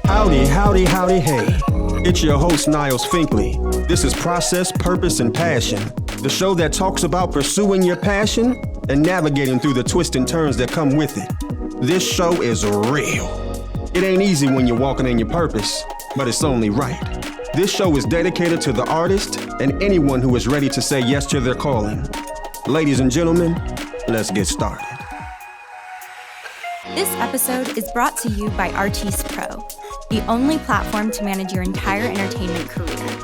Howdy, howdy, howdy, hey. It's your host, Niles Finkley. This is Process, Purpose, and Passion, the show that talks about pursuing your passion and navigating through the twists and turns that come with it. This show is real. It ain't easy when you're walking in your purpose, but it's only right. This show is dedicated to the artist and anyone who is ready to say yes to their calling. Ladies and gentlemen, let's get started. This episode is brought to you by Artiste Pro, the only platform to manage your entire entertainment career.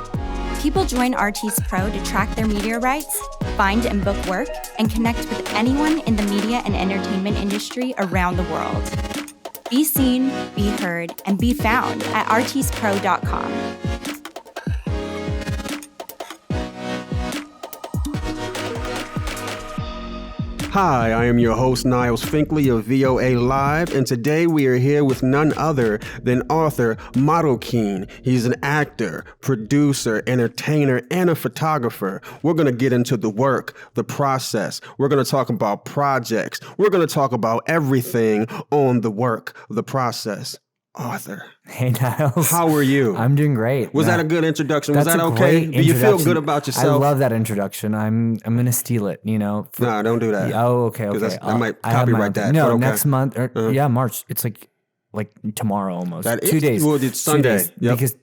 People join Artiste Pro to track their media rights, find and book work, and connect with anyone in the media and entertainment industry around the world. Be seen, be heard, and be found at artistepro.com. Hi, I am your host, Niles Finkley of VOA Live, and today we are here with none other than author Marroquin. He's an actor, producer, entertainer, and a photographer. We're going to get into the work, the process. We're going to talk about projects. We're going to talk about everything on the work, the process. Arthur. Hey, Niles. How are you? I'm doing great. Was that a good introduction? Was that okay? Do you feel good about yourself? I love that introduction. I'm going to steal it, you know. No, don't do that. Oh, okay. I might copyright that. No, okay. Next month. Yeah, March. It's like tomorrow almost. That 2 days. Well, it's Sunday. Yep. Because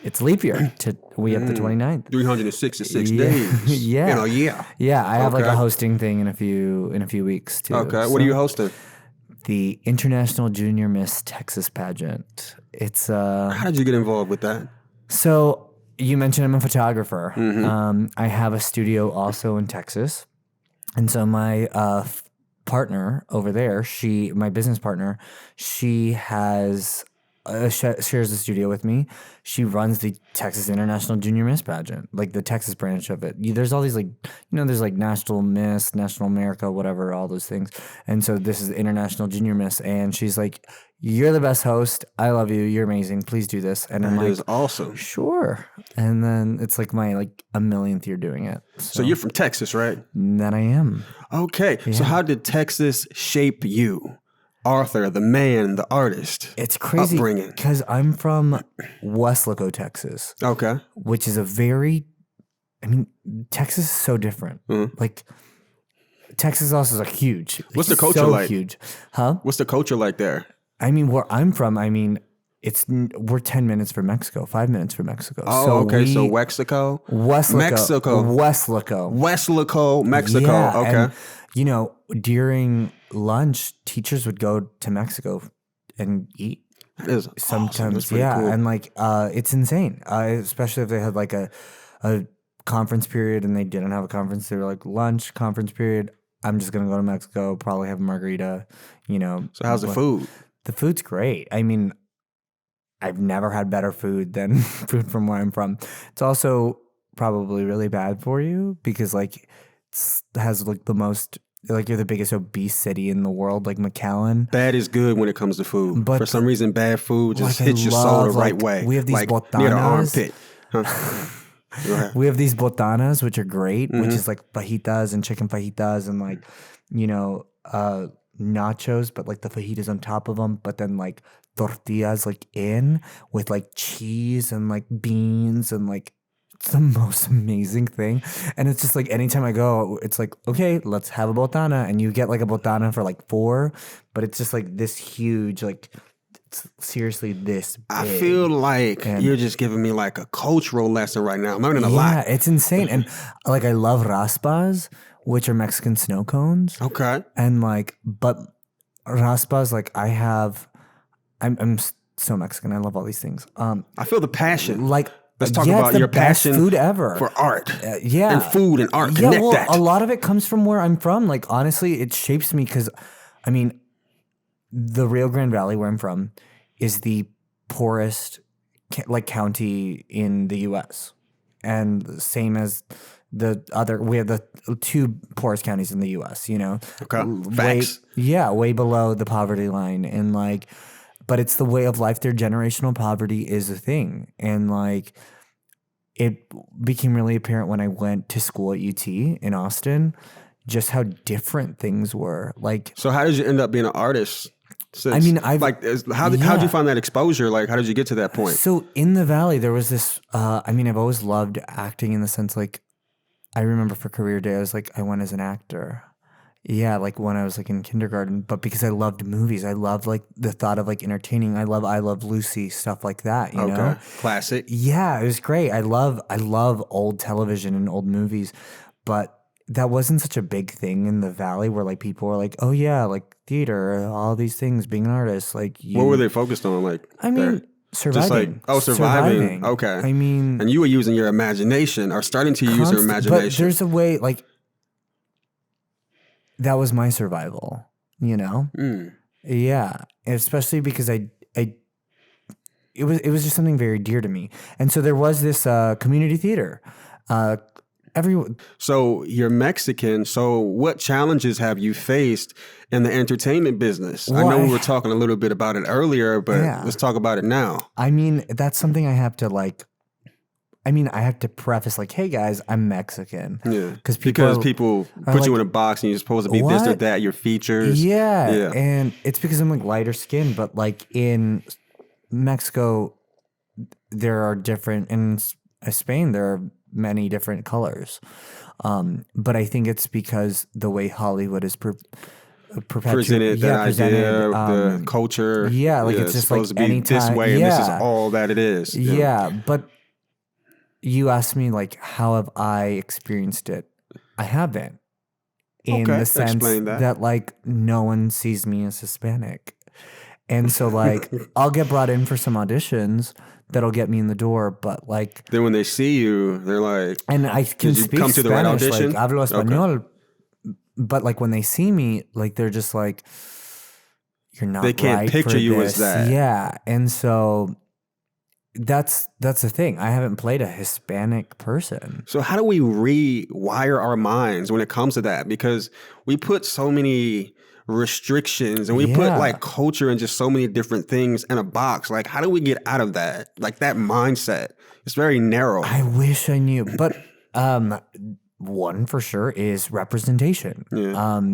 it's leap year. We have the 29th. 366 days. Yeah. In a year. Yeah, I have like a hosting thing in a few weeks too. Okay. What are you hosting? The International Junior Miss Texas pageant. It's How did you get involved with that? So you mentioned I'm a photographer. Mm-hmm. I have a studio also in Texas, and so my partner over there, my business partner, she has shares the studio with me. She runs the Texas International Junior Miss pageant, like the Texas branch of it. There's all these there's like National Miss, National America, whatever, all those things. And so this is International Junior Miss, and she's like, "You're the best host. I love you. You're amazing. Please do this." And I'm like, "That is awesome." Sure. And then it's like my a millionth year doing it. So you're from Texas, right? That I am. Okay. Yeah. So how did Texas shape you? Arthur, the man, the artist. It's crazy upbringing. Because I'm from Weslaco, Texas. Okay. Which is Texas is so different. Mm-hmm. Like, Texas also is huge. What's the culture like? Huge. Huh? What's the culture like there? Where I'm from, we're 10 minutes from Mexico, 5 minutes from Mexico. Oh, so okay. So Weslaco? Weslaco, Mexico. Yeah, okay. And, during lunch, teachers would go to Mexico and eat. That is sometimes, awesome. yeah, cool. And it's insane. Especially if they had a conference period and they didn't have a conference, they were like, lunch, conference period. I'm just gonna go to Mexico, probably have a margarita. So how's the food? The food's great. I've never had better food than food from where I'm from. It's also probably really bad for you because it has the most. You're the biggest obese city in the world, like McAllen. Bad is good when it comes to food. But for some reason, bad food just hits your soul the right way. We have these botanas. Near the armpit. Huh? We have these botanas, which are great, which is like fajitas and chicken fajitas and nachos, but the fajitas on top of them, but then tortillas in with cheese and beans and it's the most amazing thing. And it's just anytime I go, it's okay, let's have a botana. And you get a botana for 4, but it's just this huge, it's seriously this big. I feel you're just giving me a cultural lesson right now. I'm learning a lot. Yeah, it's insane. And I love raspas, which are Mexican snow cones. Okay. And but raspas, I'm so Mexican. I love all these things. I feel the passion. Let's talk it's about the your best passion food ever. for art. Yeah. And food and art. Yeah, Connect that. A lot of it comes from where I'm from. Honestly, it shapes me because, the Rio Grande Valley where I'm from is the poorest county in the U.S. And same as we have the 2 poorest counties in the U.S., Okay. Facts. Way below the poverty line. And but it's the way of life. Their generational poverty is a thing. And it became really apparent when I went to school at UT in Austin, just how different things were. So how did you end up being an artist Since, I mean, how'd you find that exposure? Like, how did you get to that point? So in the Valley, there was this, I've always loved acting in the sense, like, I remember for career day, I was like, I went as an actor. Yeah, like when I was like in kindergarten, but because I loved movies, I loved like the thought of like entertaining. I love Lucy, stuff like that, you know? Classic. Yeah, it was great. I love old television and old movies, but that wasn't such a big thing in the Valley where like people were like, oh yeah, like theater, all these things, being an artist. Like, what were they focused on? Like, I mean, surviving. Just like, surviving. Okay. I mean, and you were using your imagination or starting to use your imagination. But there's a way, like, that was my survival, you know? Yeah. And especially because it was just something very dear to me. And so there was this community theater. So you're Mexican. So what challenges have you faced in the entertainment business? Well, I know we were talking a little bit about it earlier, but let's talk about it now. I mean, that's something I have to like. I mean, I have to preface like, hey guys, I'm Mexican. Yeah. Because people put like, you in a box and you're supposed to be this or that, your features. Yeah. And it's because I'm like lighter skinned, but like in Mexico, there are different, in Spain, there are many different colors. But I think it's because the way Hollywood is presented, that idea of the culture. Yeah, like it's just supposed like to be anytime, this way, and this is all that it is. Yeah, but you asked me like, how have I experienced it? I haven't. In the sense that like no one sees me as Hispanic. And so like I'll get brought in for some auditions that'll get me in the door, but like then when they see you, they're like, and I can speak come to Spanish, the right audition? Like hablo español, but like when they see me, like they're just like, you're not. They can't right picture you as that. Yeah, and so that's the thing. I haven't played a Hispanic person. So how do we rewire our minds when it comes to that? Because we put so many restrictions and we put like culture and just so many different things in a box. Like, how do we get out of that? Like that mindset. It's very narrow. I wish I knew, but one for sure is representation. Yeah.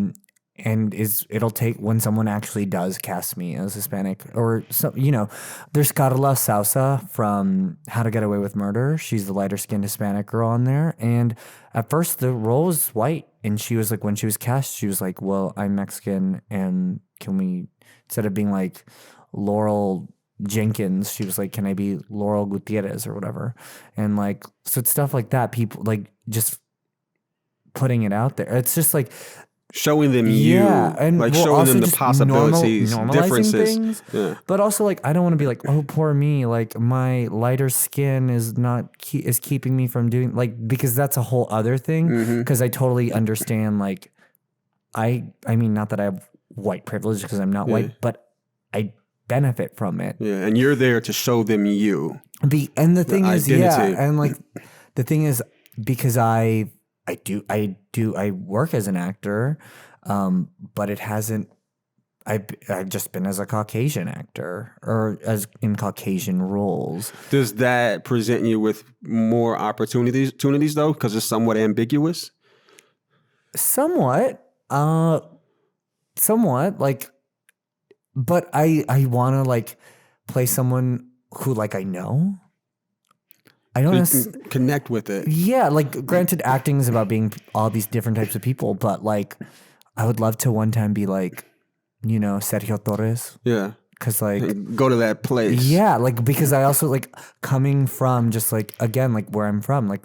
And it'll take when someone actually does cast me as Hispanic or some, you know, there's Carla Sousa from How to Get Away with Murder. She's the lighter skinned Hispanic girl on there. And at first the role was white. And she was like, when she was cast, she was like, well, I'm Mexican. And can we, instead of being like Laurel Jenkins, she was like, can I be Laurel Gutierrez or whatever? And like, so it's stuff like that. People like just putting it out there. It's just like, showing them and like showing them the possibilities, differences. Things, but also like I don't want to be like, oh, poor me. Like my lighter skin is keeping me from doing like, because that's a whole other thing. Because I totally understand. Like I mean, not that I have white privilege because I'm not white, but I benefit from it. Yeah, and you're there to show them you. And the thing is, and like the thing is because I work as an actor, but it hasn't. I've just been as a Caucasian actor or as in Caucasian roles. Does that present you with more opportunities though, because it's somewhat ambiguous? Somewhat, like, but I want to like play someone who like I know. I don't connect with it. Yeah, like granted, acting is about being all these different types of people, but like I would love to one time be like, you know, Sergio Torres. Yeah. Because like go to that place. Yeah, like because I also like coming from just like again like where I'm from, like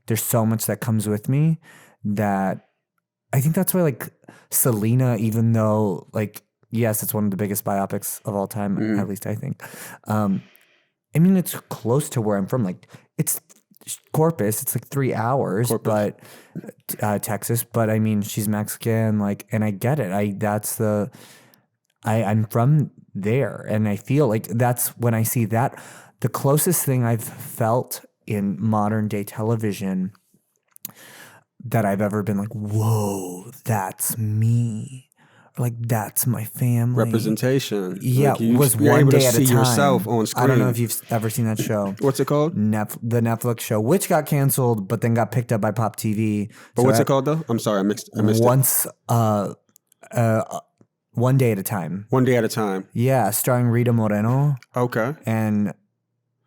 there's so much that comes with me that I think that's why like Selena, even though like yes, it's one of the biggest biopics of all time, at least I think. I mean, it's close to where I'm from. Like, it's Corpus. It's like 3 hours, but Texas. But I mean, she's Mexican. Like, and I get it. I'm from there, and I feel like that's when I see that. The closest thing I've felt in modern day television that I've ever been like, whoa, that's me. Like that's my family. Representation. Yeah, like was one day at a time. Yourself on screen. I don't know if you've ever seen that show. What's it called? The Netflix show, which got canceled, but then got picked up by Pop TV. But so what's it called though? I'm sorry, I missed it. Once One Day at a Time. One Day at a Time. Yeah, starring Rita Moreno. Okay. And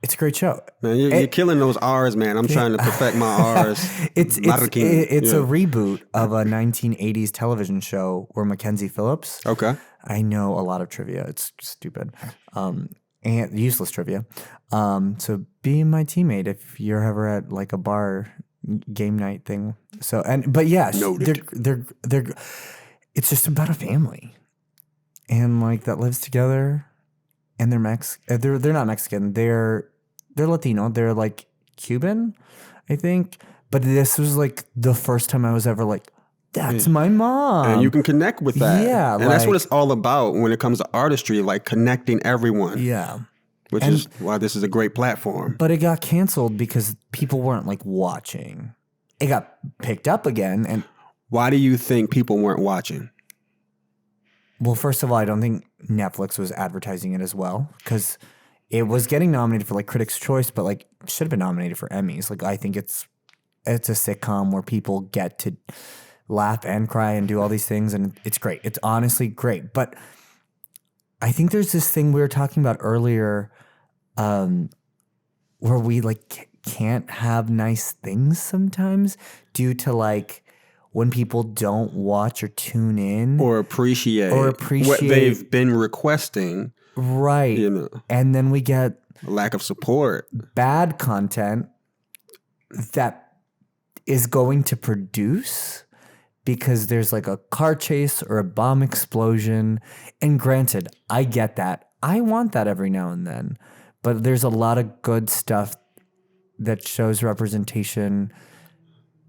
it's a great show. Man, you're killing those R's, man. I'm trying to perfect my R's. It's Marroquin. a reboot of a 1980s television show where Mackenzie Phillips. Okay. I know a lot of trivia. It's stupid. And useless trivia. So be my teammate if you're ever at like a bar game night thing. So but yeah, they're it's just about a family. And like that lives together, and they're not Mexican. They're Latino. They're like Cuban, I think. But this was like the first time I was ever like, that's my mom. And you can connect with that. Yeah. And that's what it's all about when it comes to artistry, like connecting everyone. Yeah. Which is why this is a great platform. But it got canceled because people weren't like watching. It got picked up again. And why do you think people weren't watching? Well, first of all, I don't think Netflix was advertising it as well, because it was getting nominated for like Critics' Choice, but like should have been nominated for Emmys. Like I think it's a sitcom where people get to laugh and cry and do all these things, and it's great. It's honestly great. But I think there's this thing we were talking about earlier, where we like can't have nice things sometimes due to like when people don't watch or tune in or appreciate what they've been requesting. Right. You know. And then we get lack of support. Bad content that is going to produce because there's like a car chase or a bomb explosion. And granted, I get that. I want that every now and then. But there's a lot of good stuff that shows representation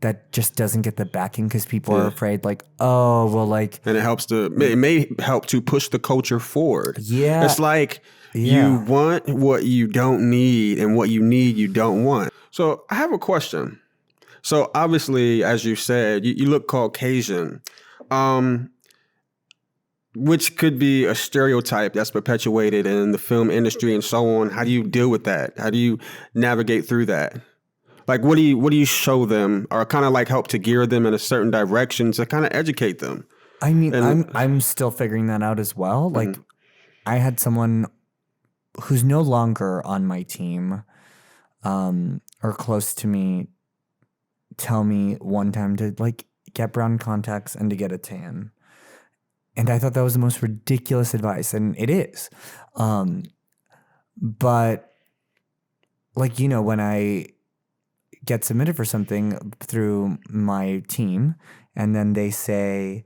that just doesn't get the backing because people are afraid, like, oh, well, like... And it may help to push the culture forward. Yeah. It's like you want what you don't need, and what you need you don't want. So I have a question. So obviously, as you said, you look Caucasian, which could be a stereotype that's perpetuated in the film industry and so on. How do you deal with that? How do you navigate through that? Like, what do you show them, or kind of like help to gear them in a certain direction to kind of educate them? I mean, I'm still figuring that out as well. Like, I had someone who's no longer on my team, or close to me, tell me one time to like get brown contacts and to get a tan, and I thought that was the most ridiculous advice, and it is. But like, you know, when I get submitted for something through my team, and then they say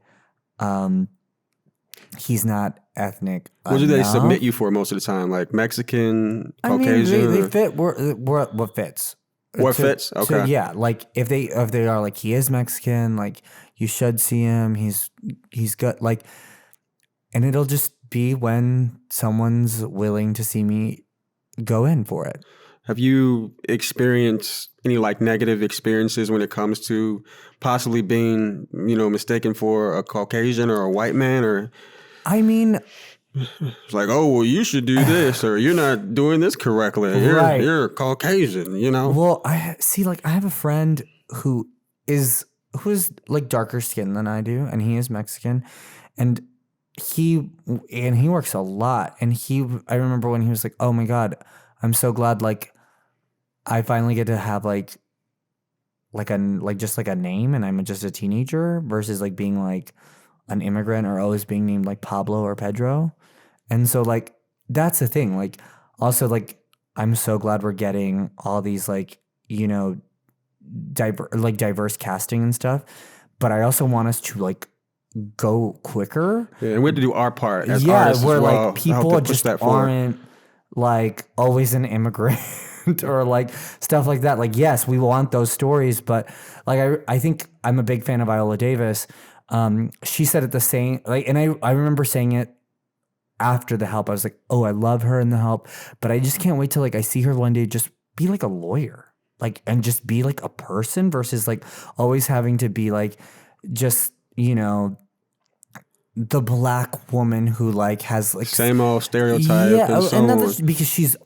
he's not ethnic. What do they submit you for most of the time? Like Mexican, Caucasian? I mean, they fit what fits. What fits? Okay. So yeah, like if they are like, he is Mexican, like you should see him. He's good. Like, and it'll just be when someone's willing to see me go in for it. Have you experienced any like negative experiences when it comes to possibly being, you know, mistaken for a Caucasian or a white man? Or I mean, it's like, oh, well, you should do this, or you're not doing this correctly. You're Caucasian, you know? Well, I have a friend who is like darker skin than I do, and he is Mexican, and he works a lot. And I remember when he was like, oh my God, I'm so glad, like, I finally get to have just a name, and I'm just a teenager, versus like being like an immigrant or always being named like Pablo or Pedro. And so like that's the thing. Like also like I'm so glad we're getting all these like, you know, diverse casting and stuff. But I also want us to like go quicker. Yeah, and we have to do our part as artists where as well, like people just aren't like always an immigrant or like stuff like that. Like, yes, we want those stories, but like I think I'm a big fan of Viola Davis. She said it the same, like, and I remember saying it after The Help. I was like, oh, I love her in The Help, but I just can't wait till like I see her one day just be like a lawyer, like, and just be like a person, versus like always having to be like just, you know, the black woman who like has like same old stereotype. Yeah, and so and on. that's because she's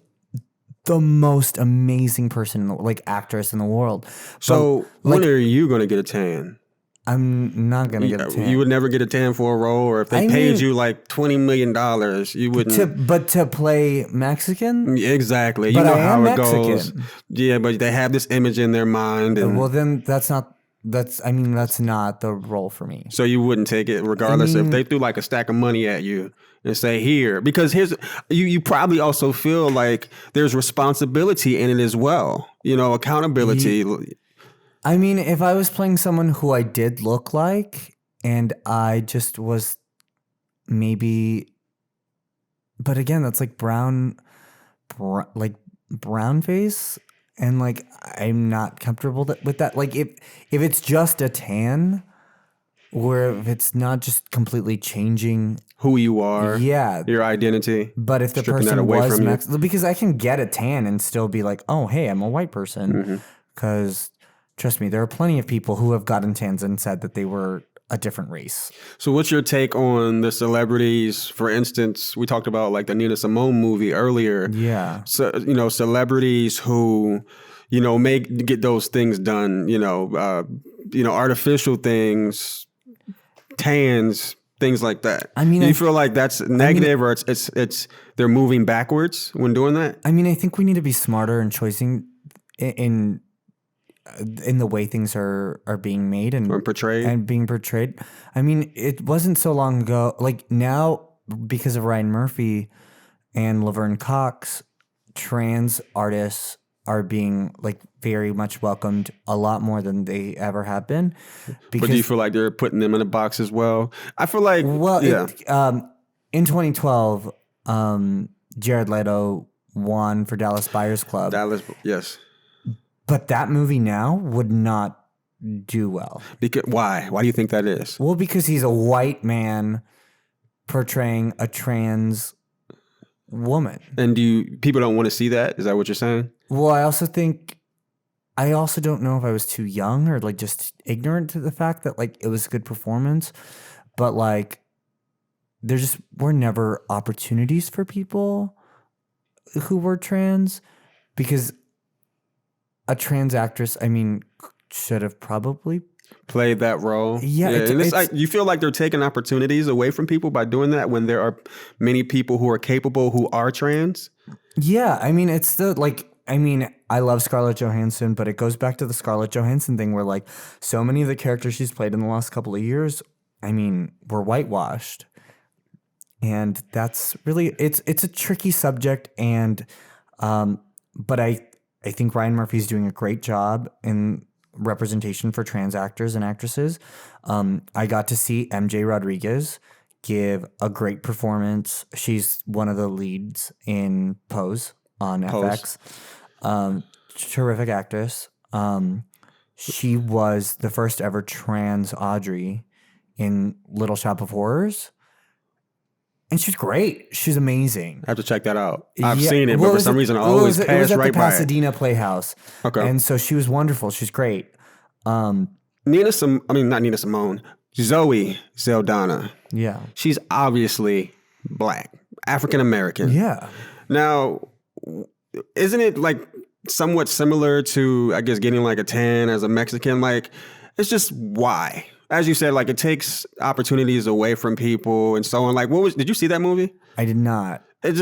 the most amazing person, like actress in the world. So but, when are you going to get a tan? I'm not gonna get a tan. You would never get a tan for a role, or if they paid you like $20 million, you wouldn't. But to play Mexican, exactly. But you know I how am it Mexican. goes. Yeah, but they have this image in their mind, and well, then that's not the role for me. so you wouldn't take it, regardless if they threw like a stack of money at you and say here, because you probably also feel like there's responsibility in it as well. You know, accountability. I mean, if I was playing someone who I did look like, and I just was maybe, but again, that's like brown face, and like I'm not comfortable with that. Like if it's just a tan, or if it's not just completely changing Who you are, yeah, your identity. But if the stripping that person away was from you. Mexican, because I can get a tan and still be like, oh, hey, I'm a white person, because. Trust me, there are plenty of people who have gotten tans and said that they were a different race. So what's your take on the celebrities? For instance, we talked about like the Nina Simone movie earlier. Yeah. So, celebrities who, get those things done, artificial things, tans, things like that. I mean, do you feel like that's negative, or it's they're moving backwards when doing that? I mean, I think we need to be smarter in choosing in the way things are being made and being portrayed. I mean, it wasn't so long ago. Like now, because of Ryan Murphy and Laverne Cox, trans artists are being like very much welcomed a lot more than they ever have been. But do you feel like they're putting them in a box as well? I feel like, in 2012, Jared Leto won for Dallas Buyers Club. Yes. But that movie now would not do well. Why? Why do you think that is? Well, because he's a white man portraying a trans woman. And people don't want to see that? Is that what you're saying? Well, I also don't know if I was too young or like just ignorant to the fact that like it was a good performance, but like there just were never opportunities for people who were trans, because a trans actress, I mean, should have probably played that role. Yeah. You feel like they're taking opportunities away from people by doing that when there are many people who are capable who are trans? Yeah. I mean, I love Scarlett Johansson, but it goes back to the Scarlett Johansson thing where like so many of the characters she's played in the last couple of years, I mean, were whitewashed. And that's really, it's a tricky subject. And, but I think Ryan Murphy's doing a great job in representation for trans actors and actresses. I got to see MJ Rodriguez give a great performance. She's one of the leads in Pose on FX. Terrific actress. She was the first ever trans Audrey in Little Shop of Horrors. And she's great. She's amazing. I have to check that out. I've seen it, but for some reason I always pass right by it. It was at the Pasadena Playhouse. Okay. And so she was wonderful. She's great. Not Nina Simone. Zoe Saldana. Yeah. She's obviously black, African American. Yeah. Now, isn't it like somewhat similar to, I guess, getting like a tan as a Mexican? Like, it's just why? As you said, like it takes opportunities away from people and so on. Like, did you see that movie? I did not. And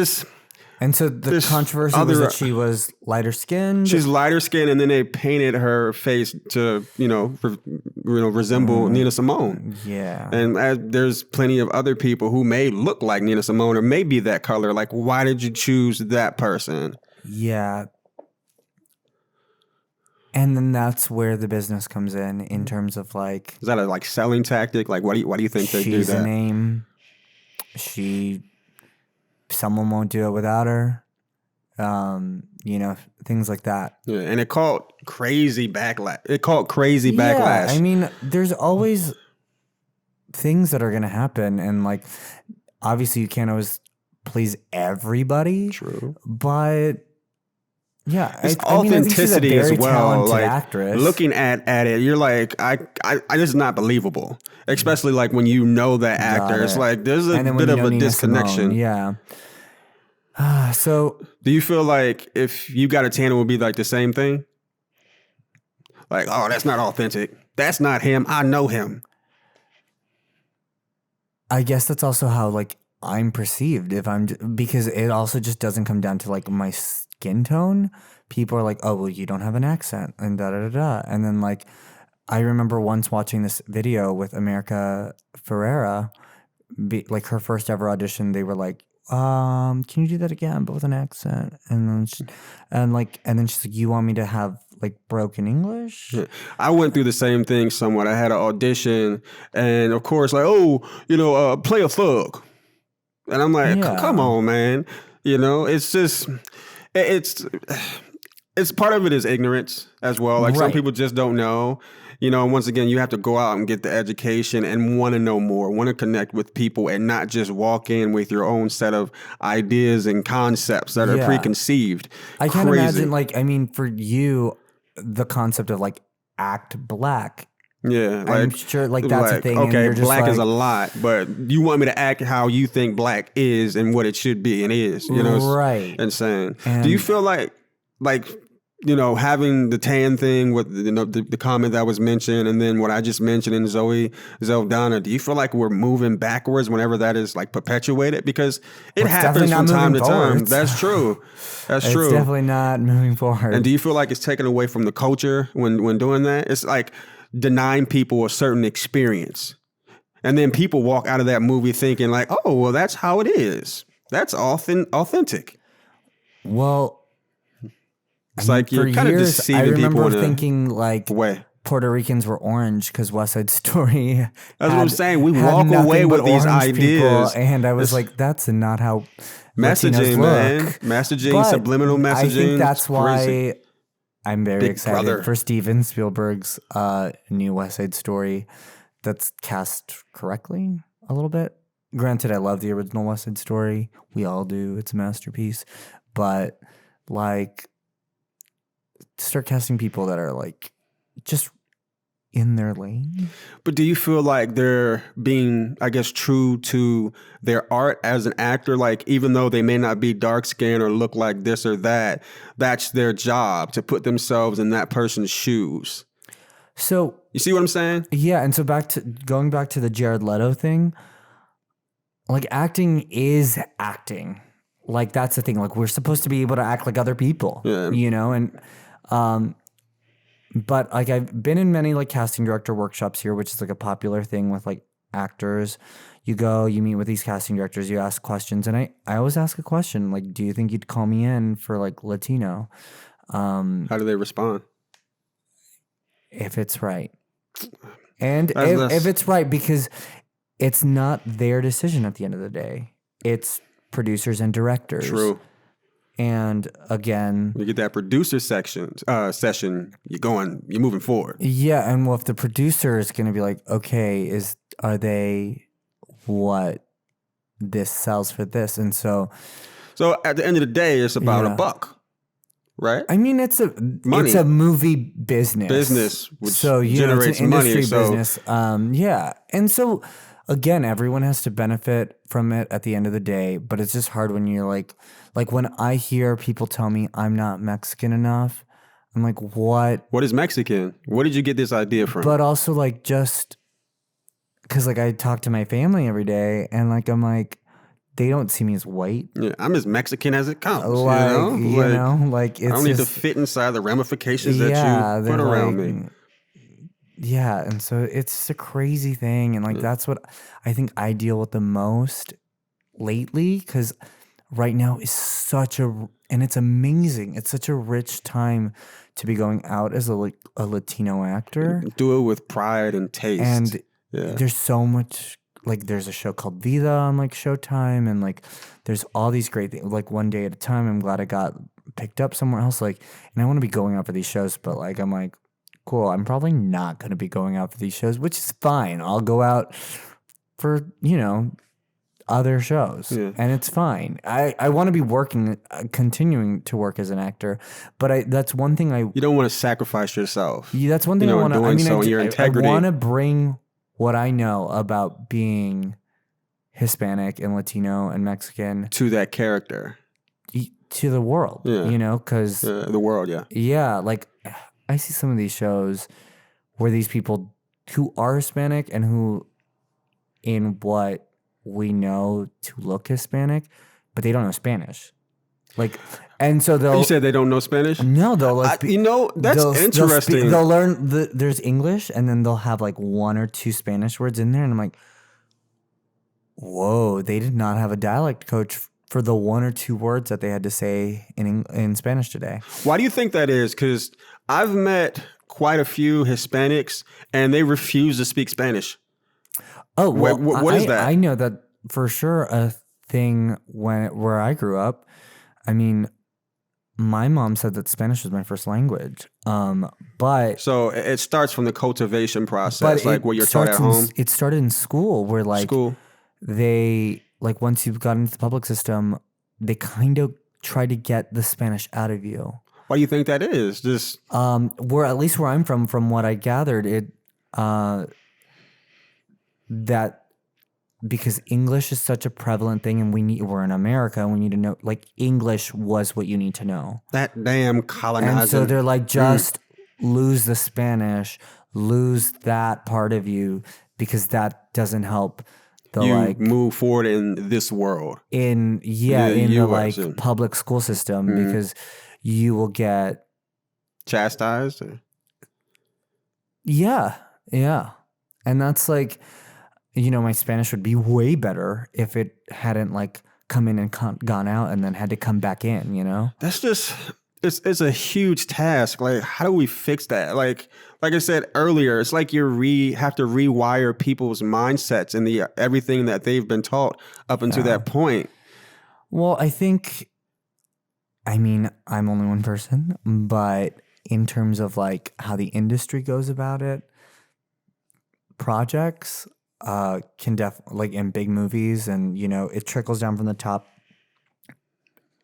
so the controversy was that she was lighter skinned. She's lighter skinned, and then they painted her face to, resemble Nina Simone. Yeah. And there's plenty of other people who may look like Nina Simone or may be that color. Like, why did you choose that person? Yeah. And then that's where the business comes in terms of like... Is that a like selling tactic? Like, why do you think they do that? She's a name. Someone won't do it without her. Things like that. Yeah, and it called crazy backlash. Backlash. I mean, there's always things that are going to happen. And like, obviously you can't always please everybody. True. But... yeah, it's authenticity as well. Like actress. Looking at it, you're like, I this is not believable. Especially like when you know that actor. It's like there's a bit of a disconnection. Simone, yeah. So do you feel like if you got a tan, it would be like the same thing? Like, oh, that's not authentic. that's not him. I know him. I guess that's also how like I'm perceived because it also just doesn't come down to like my skin tone. People are like, oh, well, you don't have an accent and da da da da. And then like, I remember once watching this video with America Ferrera, like her first ever audition, they were like, can you do that again, but with an accent? And then she's like, you want me to have like broken English? Yeah. I went through the same thing somewhat. I had an audition, and of course, like, oh, play a thug, and I'm like, come on, man. You know, it's just, it's part of it is ignorance as well. Like some people just don't know. You know, once again, you have to go out and get the education and want to know more, want to connect with people and not just walk in with your own set of ideas and concepts that are preconceived. I can't imagine, like, I mean, for you, the concept of like act black. Yeah. I'm sure like that's a thing. Okay, and black like, is a lot, but you want me to act how you think black is and what it should be and is, you know? Right. Insane. Do you feel like, you know, having the tan thing with the comment that was mentioned, and then what I just mentioned in Zoe Donna, do you feel like we're moving backwards whenever that is like perpetuated? Because it happens from time to time. That's true. That's true. It's definitely not moving forward. And do you feel like it's taken away from the culture when doing that? It's like denying people a certain experience. And then people walk out of that movie thinking like, oh, well, that's how it is. That's authentic. Well, it's like you're kind of deceiving people. I remember thinking like way. Puerto Ricans were orange because West Side Story. That's what I'm saying. We walk away with these ideas, and I was like, "That's not how messaging, Latinos man. look." Messaging, But subliminal messaging. I think that's why crazy. I'm very Big excited brother. for Steven Spielberg's new West Side Story. That's cast correctly a little bit. Granted, I love the original West Side Story. We all do. It's a masterpiece, but like, start casting people that are like just in their lane. But do you feel like they're being, I guess, true to their art as an actor? Like, even though they may not be dark skinned or look like this or that, that's their job to put themselves in that person's shoes. So you see what I'm saying? Yeah. And so going back to the Jared Leto thing, like acting is acting. Like that's the thing. Like we're supposed to be able to act like other people, you know? And, but like I've been in many like casting director workshops here, which is like a popular thing with like actors. You go, you meet with these casting directors, you ask questions, and I always ask a question like, do you think you'd call me in for like Latino? How do they respond? If it's right. And if it's right, because it's not their decision at the end of the day. It's producers and directors. True. And again, you get that producer session, you're moving forward. Yeah, and well, if the producer is going to be like, okay, are they what this sells for this? And so at the end of the day, it's about a buck, right? I mean, it's a movie business, which so generates it's an money. Industry business, yeah, and so. Again, everyone has to benefit from it at the end of the day, but it's just hard when you're like when I hear people tell me I'm not Mexican enough, I'm like, what? What is Mexican? Where did you get this idea from? But also like just because like I talk to my family every day and like I'm like, they don't see me as white. Yeah, I'm as Mexican as it comes. Like, you know? Like it's I don't need to fit inside the ramifications that you put around me. Yeah, and so it's a crazy thing, and like that's what I think I deal with the most lately, because right now is and it's amazing. It's such a rich time to be going out as a Latino actor. Do it with pride and taste. And there's so much, like there's a show called Vida on like Showtime, and like there's all these great things, like One Day at a Time. I'm glad I got picked up somewhere else, like, and I want to be going out for these shows, but like I'm like, cool, I'm probably not going to be going out for these shows, which is fine. I'll go out for, other shows, and it's fine. I want to be working, continuing to work as an actor, but that's one thing you don't want to sacrifice yourself. Yeah, that's one thing I want to, your integrity. I want to bring what I know about being Hispanic and Latino and Mexican to that character, to the world, because the world. like I see some of these shows were these people who are Hispanic and who, in what we know to look Hispanic, but they don't know Spanish. Like, and so they'll. You said they don't know Spanish? No, they'll like. That's interesting. They'll learn there's English, and then they'll have like one or two Spanish words in there, and I'm like, whoa, they did not have a dialect coach for the one or two words that they had to say in Spanish today. Why do you think that is? Because I've met quite a few Hispanics, and they refuse to speak Spanish. Oh, well, what is that? I know that for sure. A thing where I grew up. I mean, my mom said that Spanish was my first language. But so it starts from the cultivation process, like what you're taught at home. It started in school, where like they like once you've got into the public system, they kind of try to get the Spanish out of you. Why do you think that is? Just where at least where I'm from what I gathered, that. Because English is such a prevalent thing, and we're in America, and we need to know, like, English was what you need to know. That damn colonizing. And so they're like, just lose the Spanish, lose that part of you, because that doesn't help you move forward in this world. In the public school system, because you will get chastised. Yeah. And that's like, my Spanish would be way better if it hadn't like come in and gone out and then had to come back in, That's just, it's a huge task. Like, how do we fix that? Like I said earlier, it's like you have to rewire people's mindsets and everything that they've been taught up until that point. Well, I'm only one person, but in terms of like how the industry goes about it, projects can like in big movies, and it trickles down from the top,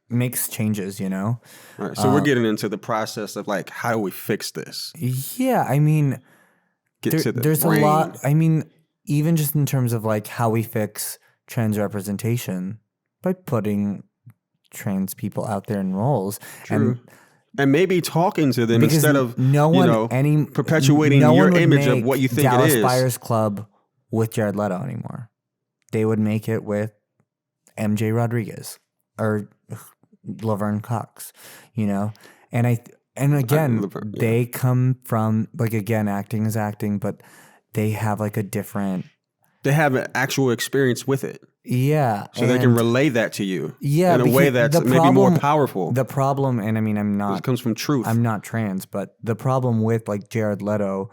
makes changes, All right, so we're getting into the process of like, how do we fix this? Yeah, there's a lot. Even just in terms of like how we fix trans representation by putting trans people out there in roles. True. And maybe talking to them instead of perpetuating no your image of what you think Dallas it is. Buyers Club with Jared Leto anymore. They would make it with MJ Rodriguez or Laverne Cox, And again, they come from like, again, acting is acting, but they have like a different. They have an actual experience with it. Yeah. So they can relay that to you. Yeah, in a way that's maybe more powerful. The problem, and I'm not. It comes from truth. I'm not trans, but the problem with like Jared Leto,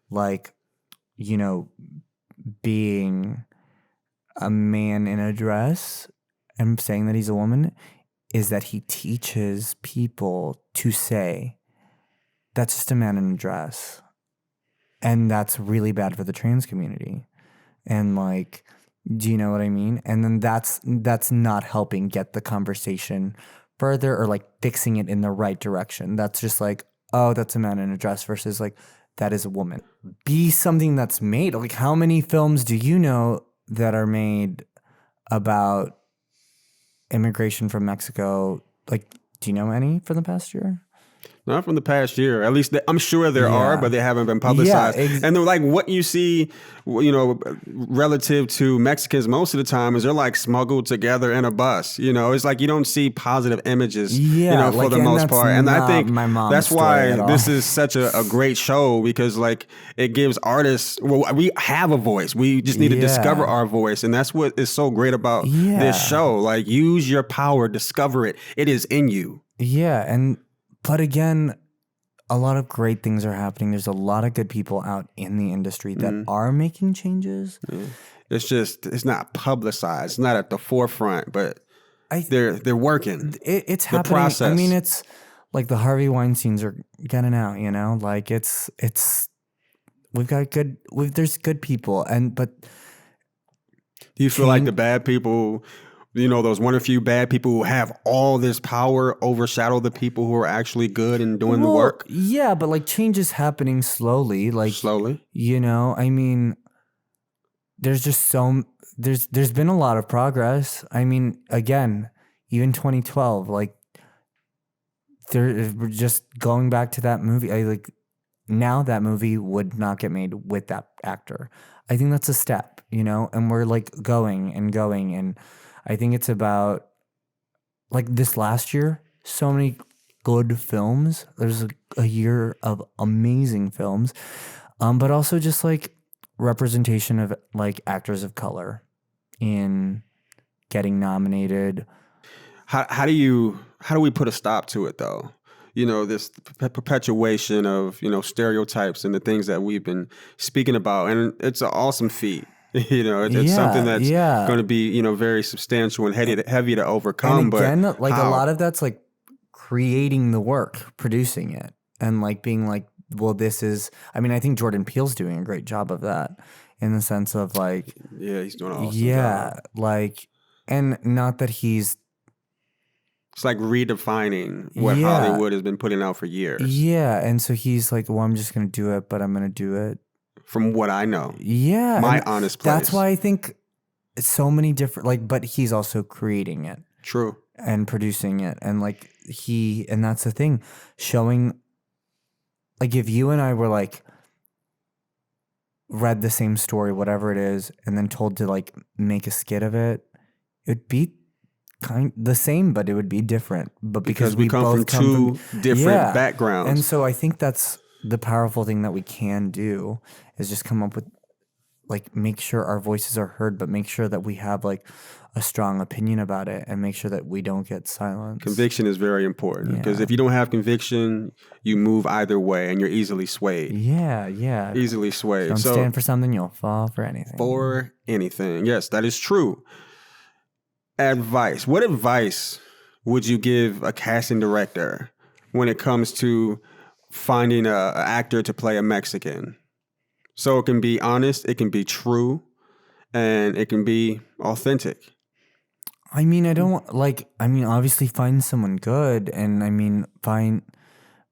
like, being a man in a dress and saying that he's a woman is that he teaches people to say, that's just a man in a dress. And that's really bad for the trans community. And like, do you know what I mean? And then that's not helping get the conversation further or like fixing it in the right direction. That's just like, oh, that's a man in a dress versus like, that is a woman. Be something that's made. Like, how many films do you know that are made about immigration from Mexico? Like, do you know any from the past year? Not from the past year. At least I'm sure there are, but they haven't been publicized. And they're like, what you see, relative to Mexicans most of the time is they're like smuggled together in a bus. It's like you don't see positive images, for the most part. And I think that's why this is such a great show, because like it gives artists, we have a voice. We just need to discover our voice. And that's what is so great about this show. Like, use your power, discover it. It is in you. Yeah. But again, a lot of great things are happening. There's a lot of good people out in the industry that are making changes. Yeah. It's not publicized. It's not at the forefront, but they're working. It's happening. Process. It's like the Harvey Weinsteins are getting out, like it's we've got there's good people, but do you feel like the bad people, those one or few bad people who have all this power overshadow the people who are actually good and doing the work? Yeah, but like change is happening slowly. Like slowly. There's just there's been a lot of progress. Again, even 2012, like we're just going back to that movie. now that movie would not get made with that actor. I think that's a step, and we're like going and going. And I think it's about like this last year, so many good films. There's a year of amazing films, but also just like representation of like actors of color in getting nominated. How do we put a stop to it though? This perpetuation of, stereotypes and the things that we've been speaking about. And it's an awesome feat. It's something that's going to be, very substantial and heavy to overcome. And again, but like a lot of that's like creating the work, producing it, and like being like, well, this is, I think Jordan Peele's doing a great job of that in the sense of like, yeah, he's doing an awesome job. Like, and not that he's, it's like redefining what Hollywood has been putting out for years. Yeah. And so he's like, well, I'm just going to do it, but I'm going to do it from what I know. Yeah. My honest place. That's why I think so many different, like, but he's also creating it. True. And producing it. And like and that's the thing, showing, like if you and I were like, read the same story, whatever it is, and then told to like make a skit of it, it'd be the same, but it would be different. But because we come from two different backgrounds. And so I think that's the powerful thing that we can do is just come up with, like, make sure our voices are heard, but make sure that we have like a strong opinion about it and make sure that we don't get silenced. Conviction is very important because if you don't have conviction, you move either way and you're easily swayed. Yeah. Easily swayed. Don't stand for something, you'll fall for anything. For anything. Yes, that is true. Advice. What advice would you give a casting director when it comes to finding an actor to play a Mexican? So it can be honest, it can be true, and it can be authentic. Obviously find someone good and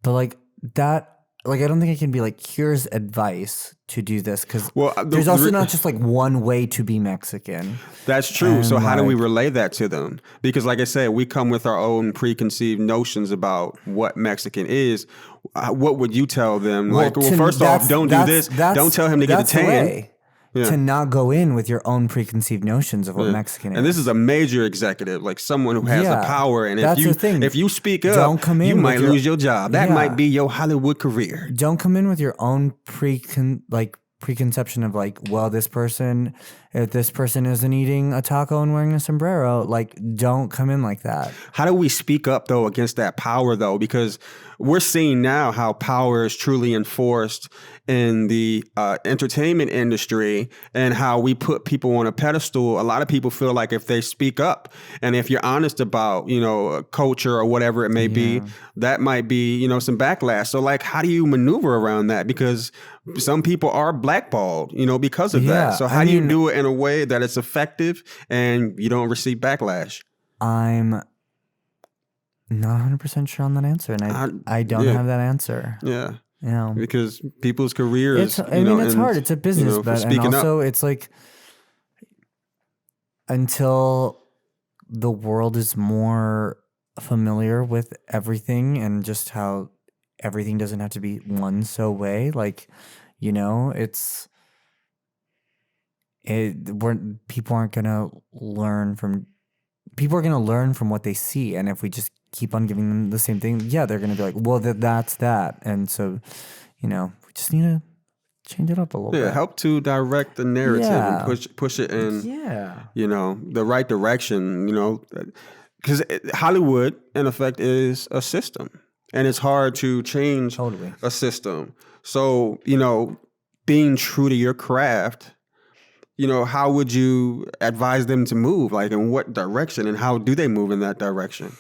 but like that, like, I don't think I can be like, here's advice to do this. Cause there's also not just like one way to be Mexican. That's true. And so how do we relay that to them? Because like I said, we come with our own preconceived notions about what Mexican is. What would you tell them? First off, don't do this. Don't tell him to get a tan. Yeah. To not go in with your own preconceived notions of what Mexican is. And this is a major executive, like someone who has the power. And if you speak up, don't come in you might lose your job. That might be your Hollywood career. Don't come in with your own preconception of like, well, if this person isn't eating a taco and wearing a sombrero, like, don't come in like that. How do we speak up though against that power though? Because we're seeing now how power is truly enforced in the entertainment industry and how we put people on a pedestal. A lot of people feel like if they speak up and if you're honest about, culture or whatever it may be, that might be, some backlash. So like, how do you maneuver around that? Because some people are blackballed, because of that. So how do you do it in a way that it's effective and you don't receive backlash? I'm not 100% sure on that answer, and I don't have that answer. Yeah. Because people's careers, it's hard. It's a business, but and also it's like until the world is more familiar with everything and just how everything doesn't have to be one way. Like, people aren't gonna learn from. People are gonna learn from what they see, and if we just keep on giving them the same thing, they're gonna be like, well, that's that. And so, we just need to change it up a little bit. Help to direct the narrative and push it in the right direction, because Hollywood in effect is a system and it's hard to change a system. So, being true to your craft, how would you advise them to move? Like, in what direction, and how do they move in that direction?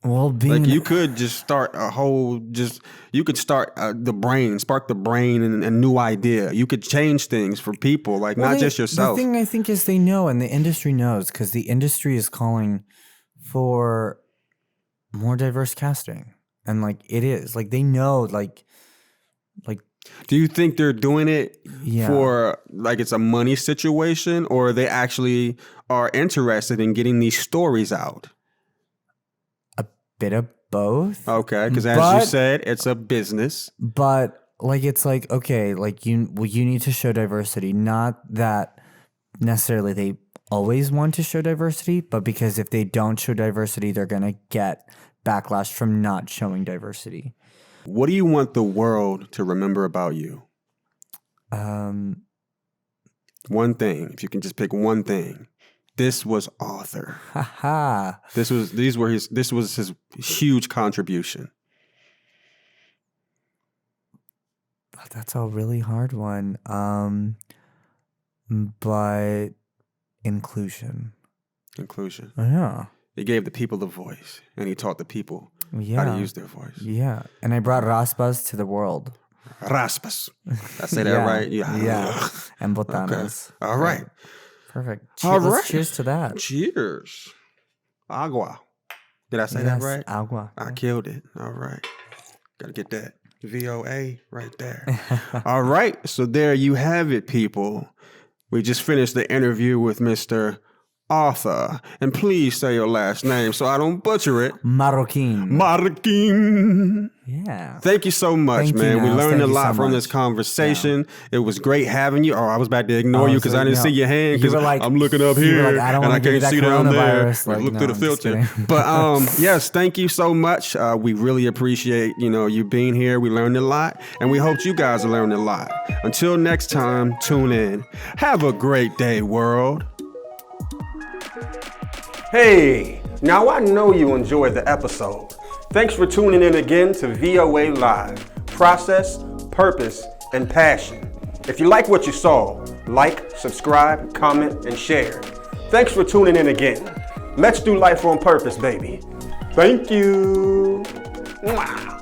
Well, you could just start you could start spark the brain and a new idea. You could change things for people, not just yourself. The thing I think is they know, and the industry knows, because the industry is calling for more diverse casting. And it is, they know, do you think they're doing it for it's a money situation, or they actually are interested in getting these stories out? Bit of both. Okay, because as you said, it's a business. But like, it's like, okay, like you need to show diversity. Not that necessarily they always want to show diversity, but because if they don't show diversity, they're going to get backlash from not showing diversity. What do you want the world to remember about you? One thing, if you can just pick one thing. This was Arthur. Haha. This was his huge contribution. That's a really hard one. But inclusion. Inclusion. Yeah. He gave the people a voice, and he taught the people how to use their voice. Yeah. And I brought raspas to the world. Raspas. Did I say that right? Yeah. And botanas. Okay. All right. Perfect. All right. Let's cheers to that. Cheers. Agua. Did I say that right? Agua. I killed it. All right. Got to get that VOA right there. All right. So there you have it, people. We just finished the interview with Mr. Arthur. And please say your last name so I don't butcher it. Marroquin. Marroquin. Yeah. Thank you so much, man. We learned a lot from this conversation. Yeah. It was great having you. Oh, I was about to ignore you because I didn't see your hand because I'm looking up here like, and I can't see down there. Like, look through the filter. But yes, thank you so much. We really appreciate, you being here. We learned a lot and we hope you guys learned a lot. Until next time, tune in. Have a great day, world. Hey, now I know you enjoyed the episode. Thanks for tuning in again to VOA Live, Process, Purpose, and Passion. If you like what you saw, like, subscribe, comment, and share. Thanks for tuning in again. Let's do life on purpose, baby. Thank you. Mwah.